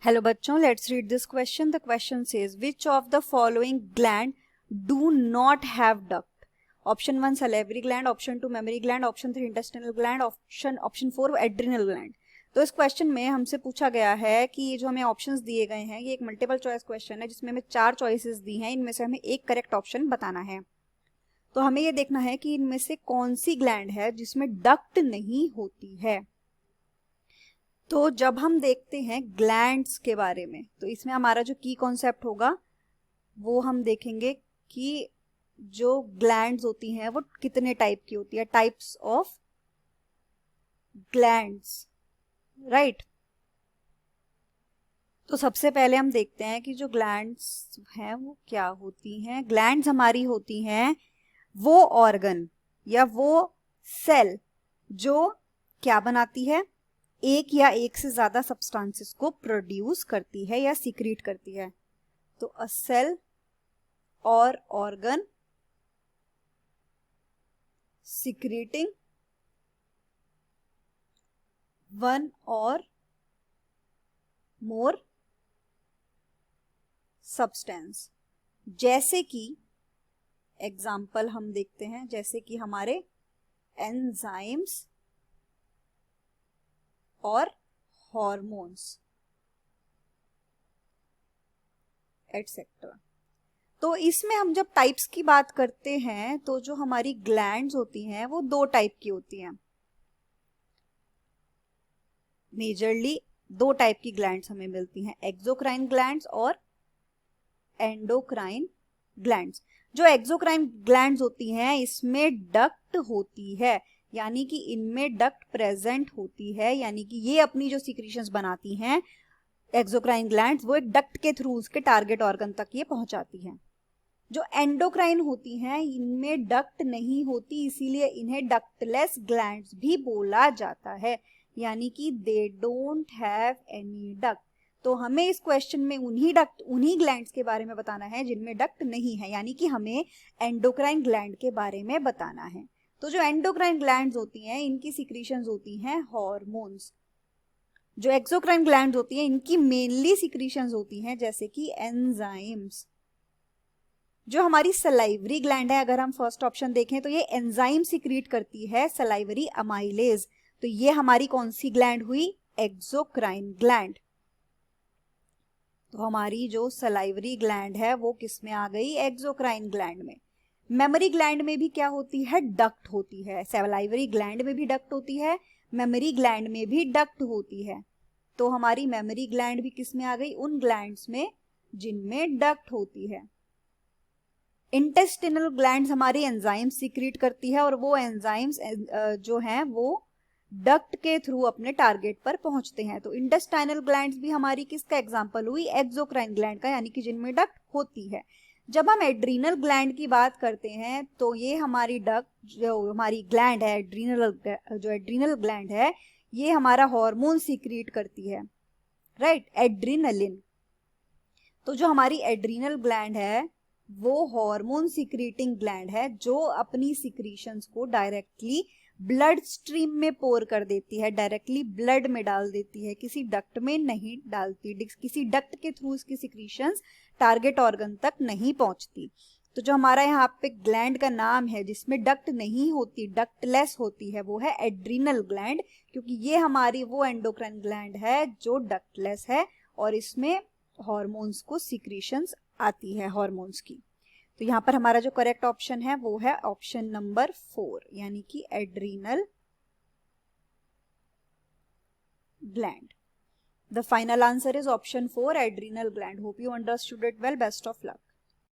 Hello बच्चों, let's read this question. The question says which of the following gland do not have duct. Option 1 salivary gland, option 2 memory gland, option 3 intestinal gland, option 4 adrenal gland. तो इस question में हमसे पूछा गया है कि ये जो हमें ऑप्शंस दिए गए हैं ये एक मल्टीपल चॉइस क्वेश्चन है जिसमें हमें 4 चॉइसेस दी हैं। इनमें से हमें एक करेक्ट ऑप्शन बताना है। तो हमें ये देखना है कि इनमें से कौन सी ग्लैंड है जिसमें डक्ट नहीं होती है। तो जब हम देखते हैं ग्लैंड्स के बारे में तो इसमें हमारा जो की कॉन्सेप्ट होगा वो हम देखेंगे कि जो ग्लैंड्स होती हैं वो कितने टाइप की होती है, टाइप्स ऑफ ग्लैंड्स, राइट। तो सबसे पहले हम देखते हैं कि जो ग्लैंड्स हैं वो क्या होती हैं। ग्लैंड्स हमारी होती हैं वो ऑर्गन या वो सेल जो क्या बनाती है, एक या एक से ज्यादा सब्सटेंसेस को प्रोड्यूस करती है या सीक्रेट करती है। तो अ सेल और ऑर्गन सीक्रेटिंग वन और मोर सब्सटेंस। जैसे कि एग्जाम्पल हम देखते हैं, जैसे कि हमारे एंजाइम्स और हॉर्मोन्स एटसेट्रा। तो इसमें हम जब टाइप्स की बात करते हैं तो जो हमारी ग्लैंड्स होती हैं वो दो टाइप की होती हैं। मेजरली दो टाइप की ग्लैंड्स हमें मिलती हैं, एक्सोक्राइन ग्लैंड्स और एंडोक्राइन ग्लैंड्स। जो एक्सोक्राइन ग्लैंड्स होती हैं इसमें डक्ट होती है, यानी कि इनमें डक्ट प्रेजेंट होती है, यानी कि ये अपनी जो सीक्रेशंस बनाती हैं एक्सोक्राइन ग्लैंड्स वो एक डक्ट के थ्रू उसके टारगेट ऑर्गन तक ये पहुंचाती हैं। जो एंडोक्राइन होती हैं इनमें डक्ट नहीं होती, इसीलिए इन्हें डक्टलेस ग्लैंड्स भी बोला जाता है, यानी कि they don't have any duct. तो हमें इस क्वेश्चन में उन्हीं ग्लैंड्स के बारे में बताना है जिनमें डक्ट नहीं है, यानी कि हमें एंडोक्राइन ग्लैंड के बारे में बताना है। तो जो एंडोक्राइन ग्लैंड्स होती हैं इनकी सिक्रीशंस होती हैं हॉर्मोन्स। जो एक्सोक्राइन ग्लैंड्स होती हैं इनकी मेनली सिक्रीशंस होती हैं जैसे कि एंजाइम्स। जो हमारी सलाइवरी ग्लैंड है, अगर हम फर्स्ट ऑप्शन देखें तो ये एंजाइम सिक्रीट करती है सलाइवरी अमाइलेज। तो ये हमारी कौन सी ग्लैंड हुई, एक्सोक्राइन ग्लैंड। तो हमारी जो सलाइवरी ग्लैंड है वो किस में आ गई, एक्सोक्राइन ग्लैंड में। मेमोरी ग्लैंड में भी क्या होती है, डक्ट होती है। सलाइवरी ग्लैंड में भी डक्ट होती है, मेमोरी ग्लैंड में भी डक्ट होती है। तो हमारी मेमोरी ग्लैंड भी किस में आ गई, उन ग्लैंड्स में जिनमें डक्ट होती है। इंटेस्टिनल ग्लैंड्स हमारी एंजाइम सीक्रेट करती है और वो एंजाइम्स जो हैं वो डक्ट के थ्रू अपने टारगेट पर पहुंचते हैं। तो इंटेस्टाइनल ग्लैंड्स भी हमारी किसका एग्जांपल हुई, एक्सोक्राइन ग्लैंड का, यानी कि जिनमें डक्ट होती है। जब हम एड्रीनल ग्लैंड की बात करते हैं तो ये हमारी डक्ट जो हमारी ग्लैंड है जो एड्रीनल ग्लैंड है ये हमारा हार्मोन सीक्रेट करती है, राइट, एड्रीनलिन। तो जो हमारी एड्रीनल ग्लैंड है वो हार्मोन सीक्रेटिंग ग्लैंड है जो अपनी सिक्रीशंस को डायरेक्टली ब्लड स्ट्रीम में पोर कर देती है, डायरेक्टली ब्लड में डाल देती है, किसी डक्ट में नहीं डालती, किसी डक्ट के थ्रू इसकी सिक्रीशंस टारगेट ऑर्गन तक नहीं पहुंचती। तो जो हमारा यहाँ पे ग्लैंड का नाम है जिसमें डक्ट नहीं होती, डक्टलेस होती है, वो है एड्रीनल ग्लैंड, क्योंकि ये हमारी वो एंडोक्राइन ग्लैंड है जो डक्टलेस है और इसमें हॉर्मोन्स को सिक्रीशंस आती है हॉर्मोन्स की। तो यहाँ पर हमारा जो करेक्ट ऑप्शन है वो है ऑप्शन नंबर 4, यानी कि adrenal gland. The final answer is option 4, adrenal gland. Hope you understood it well. Best of luck.